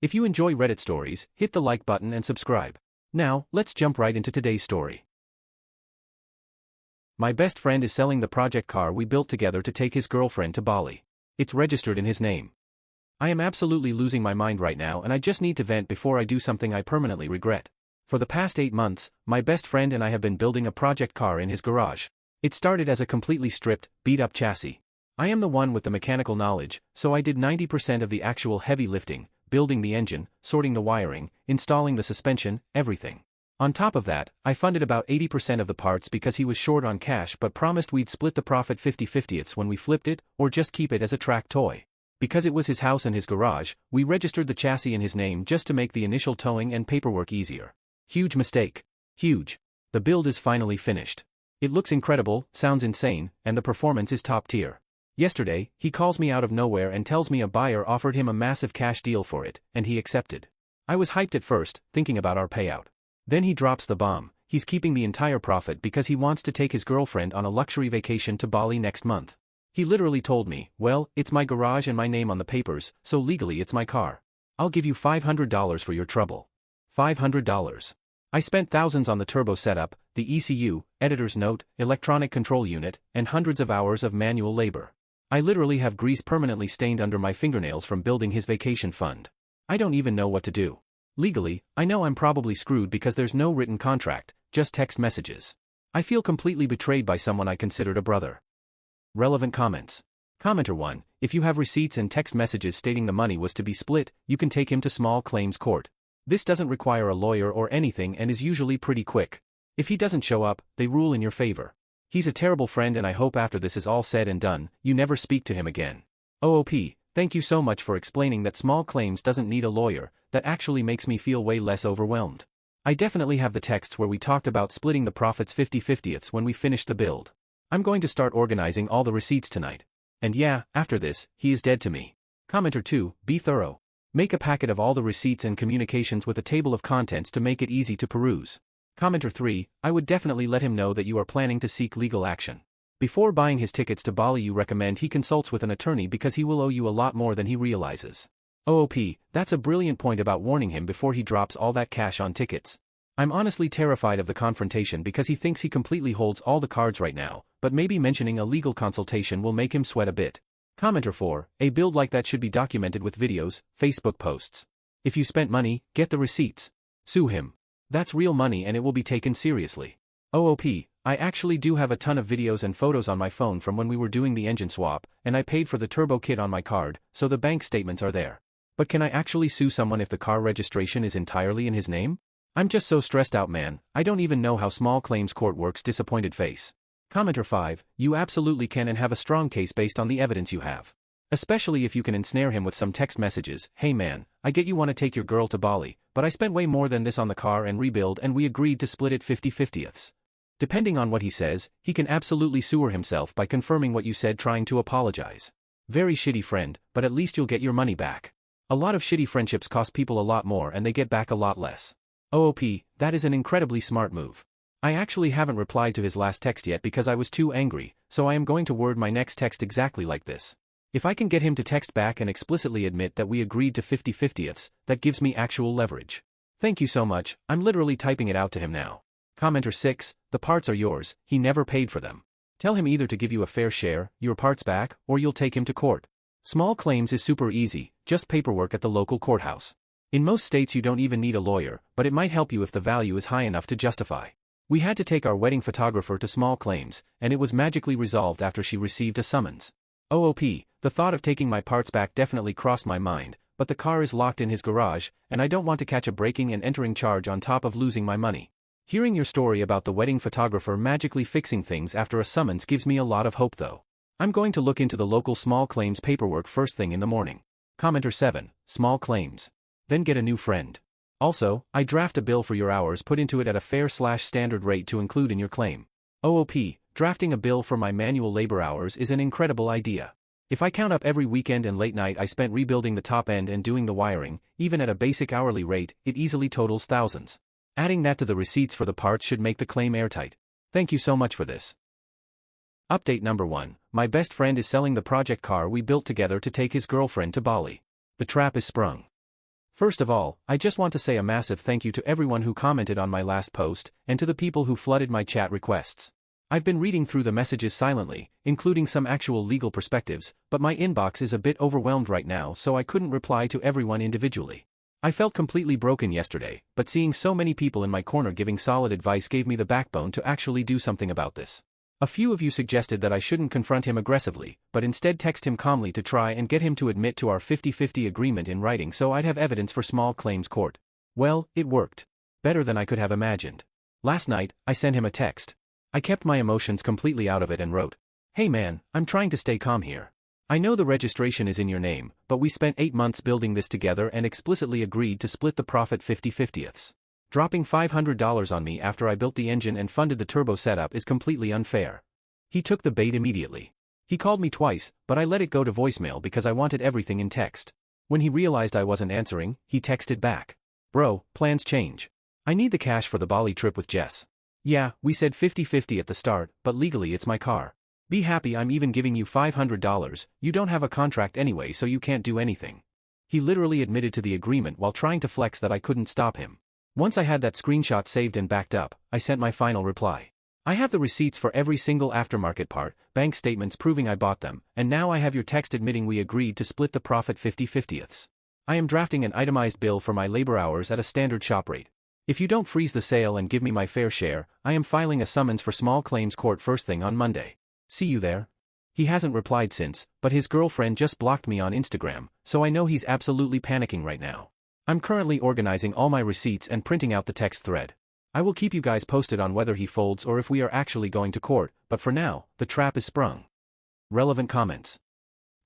If you enjoy Reddit stories, hit the like button and subscribe. Now, let's jump right into today's story. My best friend is selling the project car we built together to take his girlfriend to Bali. It's registered in his name. I am absolutely losing my mind right now, and I just need to vent before I do something I permanently regret. For the past 8 months, my best friend and I have been building a project car in his garage. It started as a completely stripped, beat-up chassis. I am the one with the mechanical knowledge, so I did 90% of the actual heavy lifting, building the engine, sorting the wiring, installing the suspension, everything. On top of that, I funded about 80% of the parts because he was short on cash but promised we'd split the profit 50/50ths when we flipped it, or just keep it as a track toy. Because it was his house and his garage, we registered the chassis in his name just to make the initial towing and paperwork easier. Huge mistake. Huge. The build is finally finished. It looks incredible, sounds insane, and the performance is top tier. Yesterday, he calls me out of nowhere and tells me a buyer offered him a massive cash deal for it, and he accepted. I was hyped at first, thinking about our payout. Then he drops the bomb. He's keeping the entire profit because he wants to take his girlfriend on a luxury vacation to Bali next month. He literally told me, well, it's my garage and my name on the papers, so legally it's my car. I'll give you $500 for your trouble. $500. I spent thousands on the turbo setup, the ECU, editor's note, electronic control unit, and hundreds of hours of manual labor. I literally have grease permanently stained under my fingernails from building his vacation fund. I don't even know what to do. Legally, I know I'm probably screwed because there's no written contract, just text messages. I feel completely betrayed by someone I considered a brother. Relevant comments. Commenter 1, if you have receipts and text messages stating the money was to be split, you can take him to small claims court. This doesn't require a lawyer or anything and is usually pretty quick. If he doesn't show up, they rule in your favor. He's a terrible friend and I hope after this is all said and done, you never speak to him again. OOP, thank you so much for explaining that small claims doesn't need a lawyer. That actually makes me feel way less overwhelmed. I definitely have the texts where we talked about splitting the profits 50/50ths when we finished the build. I'm going to start organizing all the receipts tonight. And yeah, after this, he is dead to me. Commenter 2, be thorough. Make a packet of all the receipts and communications with a table of contents to make it easy to peruse. Commenter 3, I would definitely let him know that you are planning to seek legal action. Before buying his tickets to Bali, you recommend he consults with an attorney because he will owe you a lot more than he realizes. OOP, that's a brilliant point about warning him before he drops all that cash on tickets. I'm honestly terrified of the confrontation because he thinks he completely holds all the cards right now, but maybe mentioning a legal consultation will make him sweat a bit. Commenter 4, a build like that should be documented with videos, Facebook posts. If you spent money, get the receipts. Sue him. That's real money and it will be taken seriously. OOP, I actually do have a ton of videos and photos on my phone from when we were doing the engine swap, and I paid for the turbo kit on my card, so the bank statements are there. But can I actually sue someone if the car registration is entirely in his name? I'm just so stressed out, man. I don't even know how small claims court works. Disappointed face. Commenter 5, you absolutely can and have a strong case based on the evidence you have. Especially if you can ensnare him with some text messages. Hey man, I get you want to take your girl to Bali, but I spent way more than this on the car and rebuild and we agreed to split it 50/50ths. Depending on what he says, he can absolutely sue her himself by confirming what you said, trying to apologize. Very shitty friend, but at least you'll get your money back. A lot of shitty friendships cost people a lot more and they get back a lot less. OOP, that is an incredibly smart move. I actually haven't replied to his last text yet because I was too angry, so I am going to word my next text exactly like this. If I can get him to text back and explicitly admit that we agreed to 50/50ths, that gives me actual leverage. Thank you so much, I'm literally typing it out to him now. Commenter 6, the parts are yours, he never paid for them. Tell him either to give you a fair share, your parts back, or you'll take him to court. Small claims is super easy, just paperwork at the local courthouse. In most states you don't even need a lawyer, but it might help you if the value is high enough to justify. We had to take our wedding photographer to small claims, and it was magically resolved after she received a summons. OOP, the thought of taking my parts back definitely crossed my mind, but the car is locked in his garage, and I don't want to catch a breaking and entering charge on top of losing my money. Hearing your story about the wedding photographer magically fixing things after a summons gives me a lot of hope though. I'm going to look into the local small claims paperwork first thing in the morning. Commenter 7, small claims. Then get a new friend. Also, I draft a bill for your hours put into it at a fair/standard rate to include in your claim. OOP, drafting a bill for my manual labor hours is an incredible idea. If I count up every weekend and late night I spent rebuilding the top end and doing the wiring, even at a basic hourly rate, it easily totals thousands. Adding that to the receipts for the parts should make the claim airtight. Thank you so much for this. Update number 1. My best friend is selling the project car we built together to take his girlfriend to Bali. The trap is sprung. First of all, I just want to say a massive thank you to everyone who commented on my last post, and to the people who flooded my chat requests. I've been reading through the messages silently, including some actual legal perspectives, but my inbox is a bit overwhelmed right now, so I couldn't reply to everyone individually. I felt completely broken yesterday, but seeing so many people in my corner giving solid advice gave me the backbone to actually do something about this. A few of you suggested that I shouldn't confront him aggressively, but instead text him calmly to try and get him to admit to our 50-50 agreement in writing so I'd have evidence for small claims court. Well, it worked. Better than I could have imagined. Last night, I sent him a text. I kept my emotions completely out of it and wrote, "Hey man, I'm trying to stay calm here. I know the registration is in your name, but we spent 8 months building this together and explicitly agreed to split the profit 50-50ths. Dropping $500 on me after I built the engine and funded the turbo setup is completely unfair." He took the bait immediately. He called me twice, but I let it go to voicemail because I wanted everything in text. When he realized I wasn't answering, he texted back, "Bro, plans change. I need the cash for the Bali trip with Jess. Yeah, we said 50-50 at the start, but legally it's my car. Be happy I'm even giving you $500, you don't have a contract anyway so you can't do anything." He literally admitted to the agreement while trying to flex that I couldn't stop him. Once I had that screenshot saved and backed up, I sent my final reply. I have the receipts for every single aftermarket part, bank statements proving I bought them, and now I have your text admitting we agreed to split the profit 50-50ths. I am drafting an itemized bill for my labor hours at a standard shop rate. If you don't freeze the sale and give me my fair share, I am filing a summons for small claims court first thing on Monday. See you there. He hasn't replied since, but his girlfriend just blocked me on Instagram, so I know he's absolutely panicking right now. I'm currently organizing all my receipts and printing out the text thread. I will keep you guys posted on whether he folds or if we are actually going to court, but for now, the trap is sprung. Relevant comments.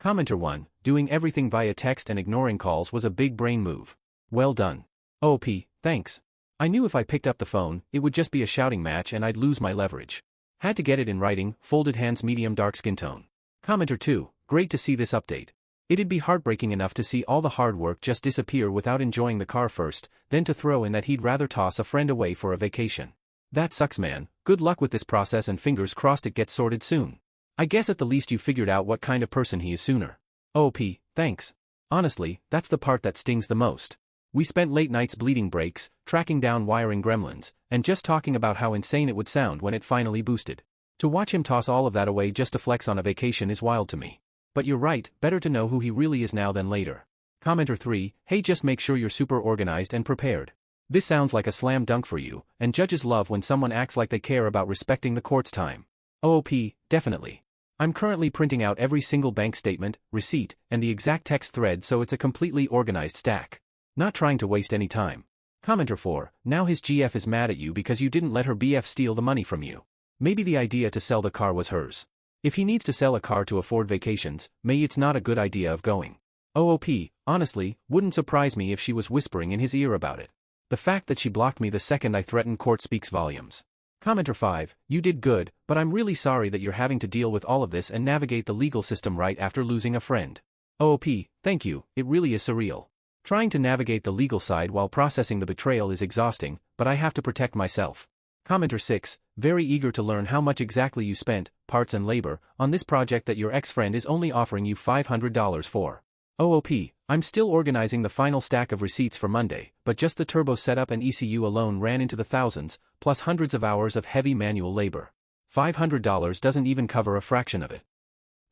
Commenter 1, doing everything via text and ignoring calls was a big brain move. Well done. OP, thanks. I knew if I picked up the phone, it would just be a shouting match and I'd lose my leverage. Had to get it in writing, folded hands, medium dark skin tone. Commenter 2, great to see this update. It'd be heartbreaking enough to see all the hard work just disappear without enjoying the car first, then to throw in that he'd rather toss a friend away for a vacation. That sucks, man. Good luck with this process and fingers crossed it gets sorted soon. I guess at the least you figured out what kind of person he is sooner. OP, thanks. Honestly, that's the part that stings the most. We spent late nights bleeding brakes, tracking down wiring gremlins, and just talking about how insane it would sound when it finally boosted. To watch him toss all of that away just to flex on a vacation is wild to me. But you're right, better to know who he really is now than later. Commenter 3, hey, just make sure you're super organized and prepared. This sounds like a slam dunk for you, and judges love when someone acts like they care about respecting the court's time. OOP, definitely. I'm currently printing out every single bank statement, receipt, and the exact text thread so it's a completely organized stack. Not trying to waste any time. Commenter 4, now his GF is mad at you because you didn't let her BF steal the money from you. Maybe the idea to sell the car was hers. If he needs to sell a car to afford vacations, maybe it's not a good idea of going. OOP, honestly, wouldn't surprise me if she was whispering in his ear about it. The fact that she blocked me the second I threatened court speaks volumes. Commenter 5, you did good, but I'm really sorry that you're having to deal with all of this and navigate the legal system right after losing a friend. OOP, thank you, it really is surreal. Trying to navigate the legal side while processing the betrayal is exhausting, but I have to protect myself. Commenter 6, very eager to learn how much exactly you spent, parts and labor, on this project that your ex-friend is only offering you $500 for. OOP, I'm still organizing the final stack of receipts for Monday, but just the turbo setup and ECU alone ran into the thousands, plus hundreds of hours of heavy manual labor. $500 doesn't even cover a fraction of it.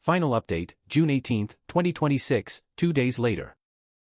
Final update, June 18, 2026, 2 days later.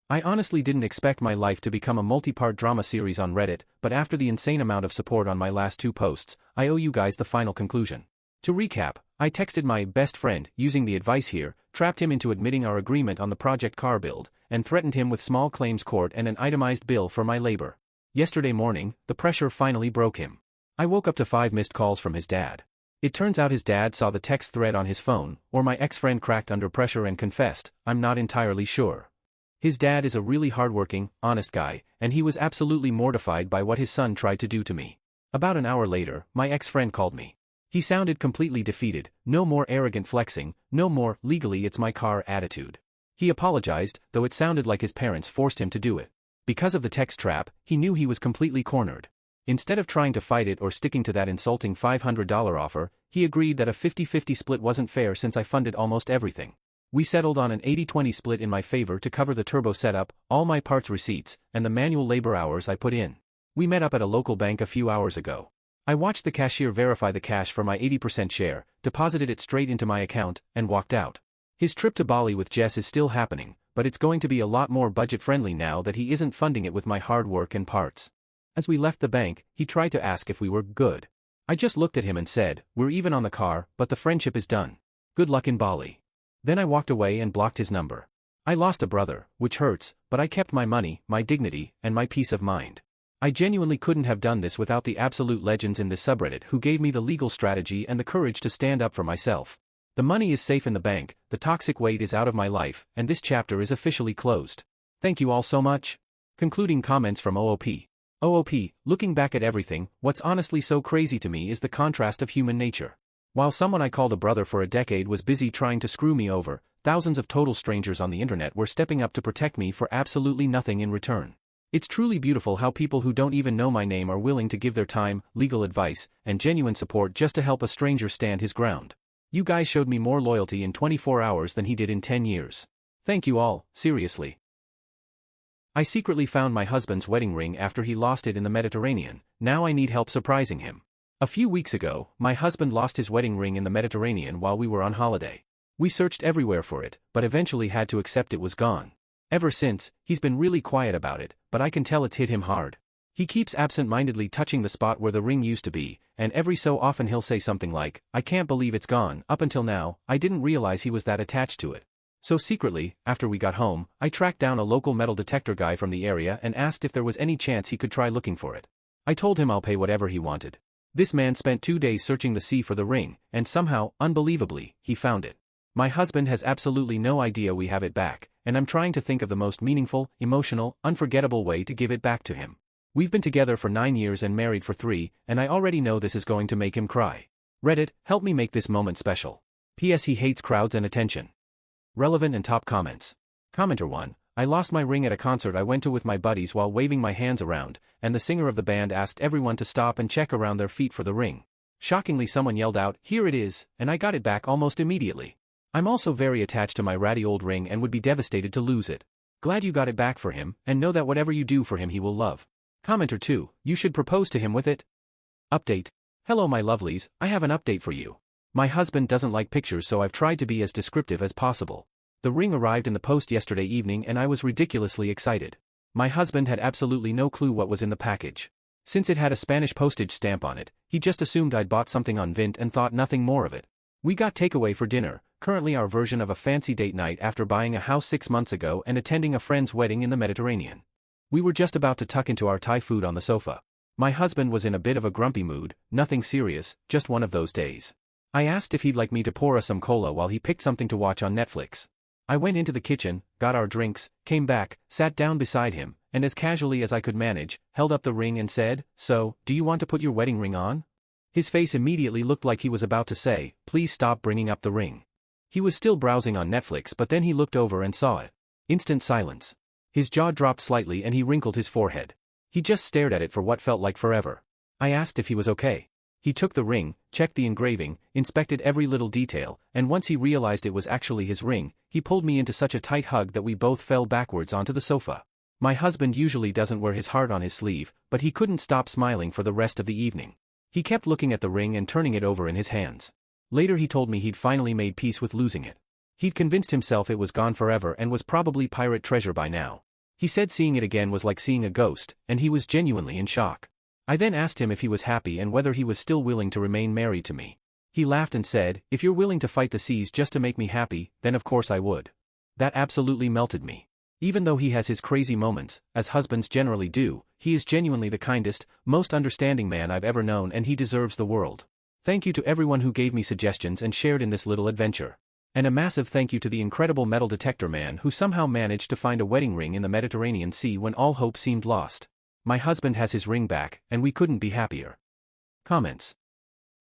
I honestly didn't expect my life to become a multi-part drama series on Reddit, but after the insane amount of support on my last 2 posts, I owe you guys the final conclusion. To recap, I texted my best friend, using the advice here, trapped him into admitting our agreement on the project car build, and threatened him with small claims court and an itemized bill for my labor. Yesterday morning, the pressure finally broke him. I woke up to 5 missed calls from his dad. It turns out his dad saw the text thread on his phone, or my ex-friend cracked under pressure and confessed, I'm not entirely sure. His dad is a really hardworking, honest guy, and he was absolutely mortified by what his son tried to do to me. About an hour later, my ex-friend called me. He sounded completely defeated, no more arrogant flexing, no more legally it's my car attitude. He apologized, though it sounded like his parents forced him to do it. Because of the text trap, he knew he was completely cornered. Instead of trying to fight it or sticking to that insulting $500 offer, he agreed that a 50-50 split wasn't fair since I funded almost everything. We settled on an 80-20 split in my favor to cover the turbo setup, all my parts receipts, and the manual labor hours I put in. We met up at a local bank a few hours ago. I watched the cashier verify the cash for my 80% share, deposited it straight into my account, and walked out. His trip to Bali with Jess is still happening, but it's going to be a lot more budget-friendly now that he isn't funding it with my hard work and parts. As we left the bank, he tried to ask if we were good. I just looked at him and said, "We're even on the car, but the friendship is done. Good luck in Bali." Then I walked away and blocked his number. I lost a brother, which hurts, but I kept my money, my dignity, and my peace of mind. I genuinely couldn't have done this without the absolute legends in this subreddit who gave me the legal strategy and the courage to stand up for myself. The money is safe in the bank, the toxic weight is out of my life, and this chapter is officially closed. Thank you all so much. Concluding comments from OOP. OOP, looking back at everything, what's honestly so crazy to me is the contrast of human nature. While someone I called a brother for a decade was busy trying to screw me over, thousands of total strangers on the internet were stepping up to protect me for absolutely nothing in return. It's truly beautiful how people who don't even know my name are willing to give their time, legal advice, and genuine support just to help a stranger stand his ground. You guys showed me more loyalty in 24 hours than he did in 10 years. Thank you all, seriously. I secretly found my husband's wedding ring after he lost it in the Mediterranean. Now I need help surprising him. A few weeks ago, my husband lost his wedding ring in the Mediterranean while we were on holiday. We searched everywhere for it, but eventually had to accept it was gone. Ever since, he's been really quiet about it, but I can tell it's hit him hard. He keeps absent-mindedly touching the spot where the ring used to be, and every so often he'll say something like, "I can't believe it's gone." Up until now, I didn't realize he was that attached to it. So secretly, after we got home, I tracked down a local metal detector guy from the area and asked if there was any chance he could try looking for it. I told him I'll pay whatever he wanted. This man spent 2 days searching the sea for the ring, and somehow, unbelievably, he found it. My husband has absolutely no idea we have it back, and I'm trying to think of the most meaningful, emotional, unforgettable way to give it back to him. We've been together for 9 years and married for 3, and I already know this is going to make him cry. Reddit, help me make this moment special. P.S. He hates crowds and attention. Relevant and top comments. Commenter 1. I lost my ring at a concert I went to with my buddies while waving my hands around, and the singer of the band asked everyone to stop and check around their feet for the ring. Shockingly, someone yelled out, "Here it is," and I got it back almost immediately. I'm also very attached to my ratty old ring and would be devastated to lose it. Glad you got it back for him, and know that whatever you do for him he will love. Commenter 2. You should propose to him with it. Update. Hello my lovelies, I have an update for you. My husband doesn't like pictures, so I've tried to be as descriptive as possible. The ring arrived in the post yesterday evening and I was ridiculously excited. My husband had absolutely no clue what was in the package. Since it had a Spanish postage stamp on it, he just assumed I'd bought something on Vint and thought nothing more of it. We got takeaway for dinner, currently our version of a fancy date night after buying a house 6 months ago and attending a friend's wedding in the Mediterranean. We were just about to tuck into our Thai food on the sofa. My husband was in a bit of a grumpy mood, nothing serious, just one of those days. I asked if he'd like me to pour us some cola while he picked something to watch on Netflix. I went into the kitchen, got our drinks, came back, sat down beside him, and as casually as I could manage, held up the ring and said, "So, do you want to put your wedding ring on?" His face immediately looked like he was about to say, "Please stop bringing up the ring." He was still browsing on Netflix, but then he looked over and saw it. Instant silence. His jaw dropped slightly and he wrinkled his forehead. He just stared at it for what felt like forever. I asked if he was okay. He took the ring, checked the engraving, inspected every little detail, and once he realized it was actually his ring, he pulled me into such a tight hug that we both fell backwards onto the sofa. My husband usually doesn't wear his heart on his sleeve, but he couldn't stop smiling for the rest of the evening. He kept looking at the ring and turning it over in his hands. Later he told me he'd finally made peace with losing it. He'd convinced himself it was gone forever and was probably pirate treasure by now. He said seeing it again was like seeing a ghost, and he was genuinely in shock. I then asked him if he was happy and whether he was still willing to remain married to me. He laughed and said, "If you're willing to fight the seas just to make me happy, then of course I would." That absolutely melted me. Even though he has his crazy moments, as husbands generally do, he is genuinely the kindest, most understanding man I've ever known, and he deserves the world. Thank you to everyone who gave me suggestions and shared in this little adventure. And a massive thank you to the incredible metal detector man who somehow managed to find a wedding ring in the Mediterranean Sea when all hope seemed lost. My husband has his ring back, and we couldn't be happier. Comments.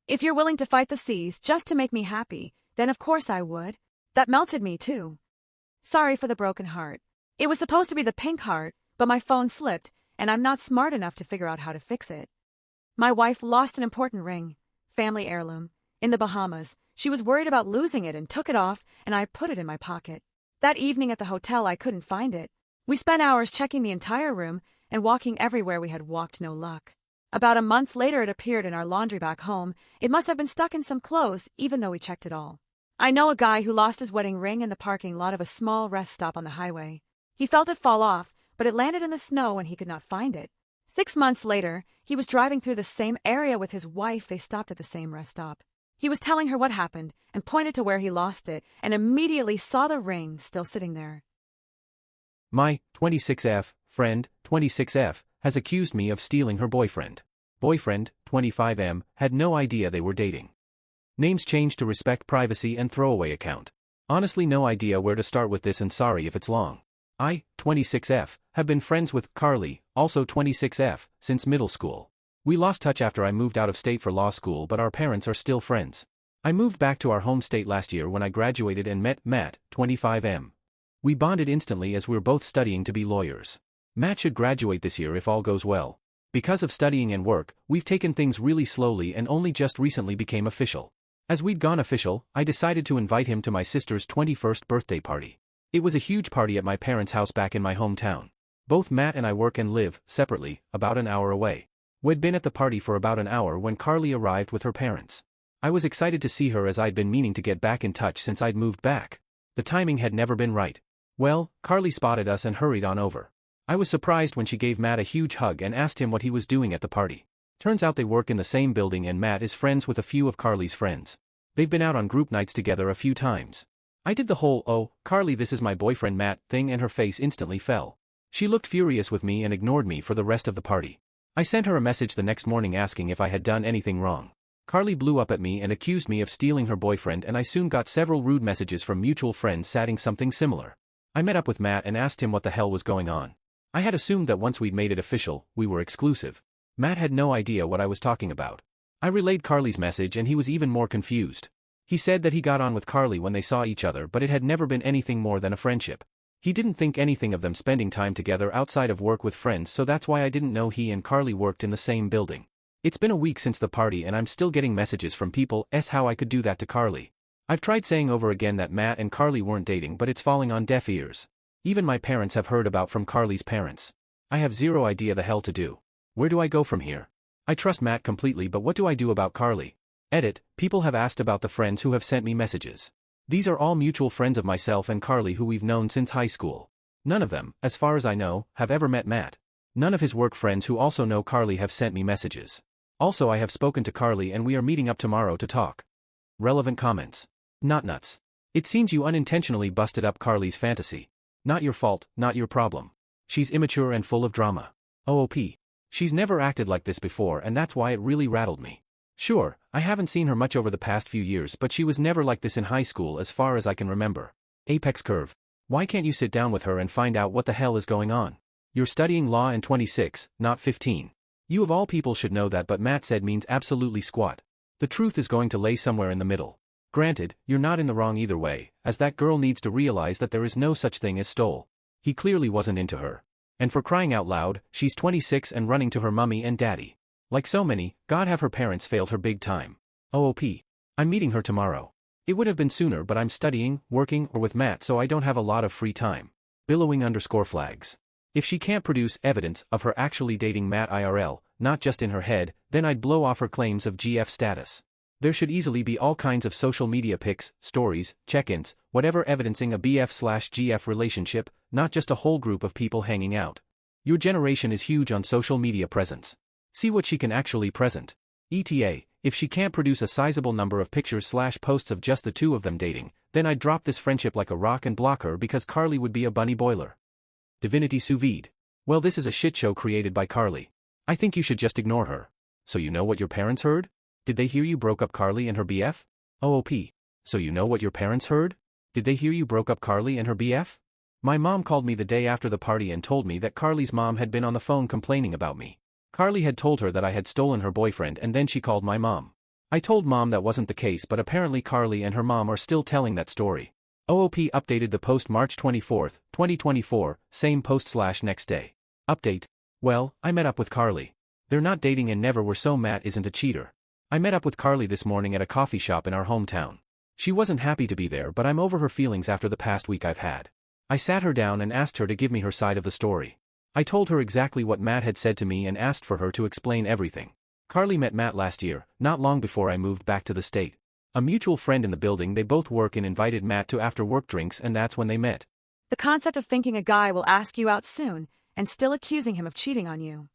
If you're willing to fight the seas just to make me happy, then of course I would. That melted me too. Sorry for the broken heart. It was supposed to be the pink heart, but my phone slipped, and I'm not smart enough to figure out how to fix it. My wife lost an important ring, family heirloom, in the Bahamas. She was worried about losing it and took it off, and I put it in my pocket. That evening at the hotel, I couldn't find it. We spent hours checking the entire room and walking everywhere we had walked, no luck. About a month later, it appeared in our laundry back home. It must have been stuck in some clothes, even though we checked it all. I know a guy who lost his wedding ring in the parking lot of a small rest stop on the highway. He felt it fall off, but it landed in the snow and he could not find it. 6 months later, he was driving through the same area with his wife. They stopped at the same rest stop. He was telling her what happened and pointed to where he lost it and immediately saw the ring still sitting there. My 26F friend, 26F, has accused me of stealing her boyfriend. Boyfriend, 25M, had no idea they were dating. Names changed to respect privacy and throwaway account. Honestly, no idea where to start with this and sorry if it's long. I, 26F, have been friends with Carly, also 26F, since middle school. We lost touch after I moved out of state for law school, but our parents are still friends. I moved back to our home state last year when I graduated and met Matt, 25M. We bonded instantly as we're both studying to be lawyers. Matt should graduate this year if all goes well. Because of studying and work, we've taken things really slowly and only just recently became official. As we'd gone official, I decided to invite him to my sister's 21st birthday party. It was a huge party at my parents' house back in my hometown. Both Matt and I work and live, separately, about an hour away. We'd been at the party for about an hour when Carly arrived with her parents. I was excited to see her as I'd been meaning to get back in touch since I'd moved back. The timing had never been right. Well, Carly spotted us and hurried on over. I was surprised when she gave Matt a huge hug and asked him what he was doing at the party. Turns out they work in the same building and Matt is friends with a few of Carly's friends. They've been out on group nights together a few times. I did the whole, "Oh, Carly, this is my boyfriend Matt" thing and her face instantly fell. She looked furious with me and ignored me for the rest of the party. I sent her a message the next morning asking if I had done anything wrong. Carly blew up at me and accused me of stealing her boyfriend, and I soon got several rude messages from mutual friends saying something similar. I met up with Matt and asked him what the hell was going on. I had assumed that once we'd made it official, we were exclusive. Matt had no idea what I was talking about. I relayed Carly's message and he was even more confused. He said that he got on with Carly when they saw each other, but it had never been anything more than a friendship. He didn't think anything of them spending time together outside of work with friends, so that's why I didn't know he and Carly worked in the same building. It's been a week since the party and I'm still getting messages from people asking how I could do that to Carly. I've tried saying over again that Matt and Carly weren't dating, but it's falling on deaf ears. Even my parents have heard about from Carly's parents. I have zero idea the hell to do. Where do I go from here? I trust Matt completely, but what do I do about Carly? Edit, people have asked about the friends who have sent me messages. These are all mutual friends of myself and Carly who we've known since high school. None of them, as far as I know, have ever met Matt. None of his work friends who also know Carly have sent me messages. Also, I have spoken to Carly and we are meeting up tomorrow to talk. Relevant comments. Not nuts. It seems you unintentionally busted up Carly's fantasy. Not your fault, not your problem. She's immature and full of drama. OOP. She's never acted like this before and that's why it really rattled me. Sure, I haven't seen her much over the past few years, but she was never like this in high school as far as I can remember. Apex curve. Why can't you sit down with her and find out what the hell is going on? You're studying law and 26, not 15. You of all people should know that, but Matt said means absolutely squat. The truth is going to lay somewhere in the middle. Granted, you're not in the wrong either way, as that girl needs to realize that there is no such thing as stole. He clearly wasn't into her. And for crying out loud, she's 26 and running to her mummy and daddy. Like so many, God have her parents failed her big time. OOP. I'm meeting her tomorrow. It would have been sooner, but I'm studying, working, or with Matt, so I don't have a lot of free time. Billowing_flags. If she can't produce evidence of her actually dating Matt IRL, not just in her head, then I'd blow off her claims of GF status. There should easily be all kinds of social media pics, stories, check-ins, whatever evidencing a BF/GF relationship, not just a whole group of people hanging out. Your generation is huge on social media presence. See what she can actually present. ETA, if she can't produce a sizable number of pictures/posts of just the two of them dating, then I'd drop this friendship like a rock and block her because Carly would be a bunny boiler. Divinity sous vide. Well, this is a shit show created by Carly. I think you should just ignore her. So you know what your parents heard? Did they hear you broke up Carly and her BF? OOP. So you know what your parents heard? Did they hear you broke up Carly and her BF? My mom called me the day after the party and told me that Carly's mom had been on the phone complaining about me. Carly had told her that I had stolen her boyfriend and then she called my mom. I told mom that wasn't the case, but apparently Carly and her mom are still telling that story. OOP updated the post March 24, 2024, same post/next day. Update. Well, I met up with Carly. They're not dating and never were, so Matt isn't a cheater. I met up with Carly this morning at a coffee shop in our hometown. She wasn't happy to be there, but I'm over her feelings after the past week I've had. I sat her down and asked her to give me her side of the story. I told her exactly what Matt had said to me and asked for her to explain everything. Carly met Matt last year, not long before I moved back to the state. A mutual friend in the building they both work in invited Matt to after-work drinks, and that's when they met. The concept of thinking a guy will ask you out soon and still accusing him of cheating on you.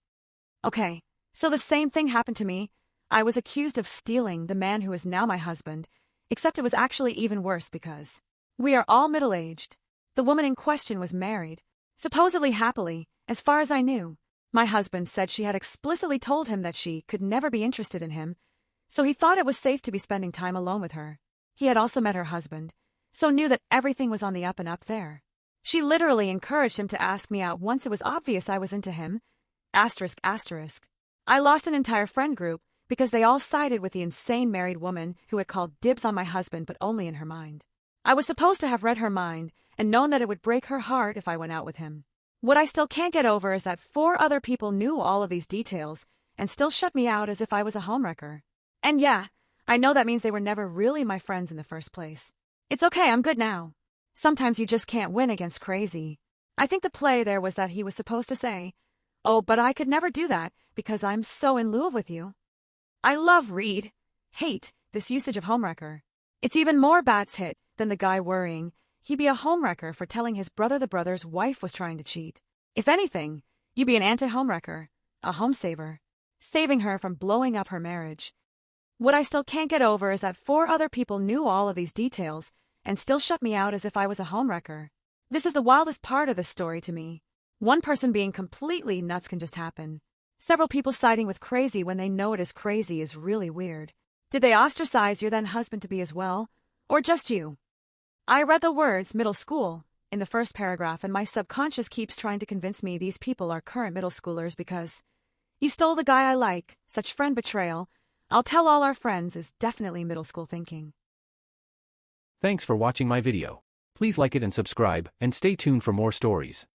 Okay, so the same thing happened to me. I was accused of stealing the man who is now my husband, except it was actually even worse because we are all middle-aged. The woman in question was married, supposedly happily, as far as I knew. My husband said she had explicitly told him that she could never be interested in him, so he thought it was safe to be spending time alone with her. He had also met her husband, so knew that everything was on the up and up there. She literally encouraged him to ask me out once it was obvious I was into him. Asterisk, asterisk. I lost an entire friend group because they all sided with the insane married woman who had called dibs on my husband, but only in her mind. I was supposed to have read her mind and known that it would break her heart if I went out with him. What I still can't get over is that 4 other people knew all of these details and still shut me out as if I was a homewrecker. And yeah, I know that means they were never really my friends in the first place. It's okay, I'm good now. Sometimes you just can't win against crazy. I think the play there was that he was supposed to say, "Oh, but I could never do that because I'm so in love with you." I hate this usage of homewrecker. It's even more Bat's hit than the guy worrying he'd be a homewrecker for telling his brother the brother's wife was trying to cheat. If anything, you'd be an anti-homewrecker, a homesaver, saving her from blowing up her marriage. What I still can't get over is that 4 other people knew all of these details and still shut me out as if I was a homewrecker. This is the wildest part of this story to me. One person being completely nuts can just happen. Several people siding with crazy when they know it is crazy is really weird. Did they ostracize your then husband-to-be as well? Or just you? I read the words middle school in the first paragraph, and my subconscious keeps trying to convince me these people are current middle schoolers because you stole the guy I like. Such friend betrayal, I'll tell all our friends, is definitely middle school thinking. Thanks for watching my video. Please like it and subscribe, and stay tuned for more stories.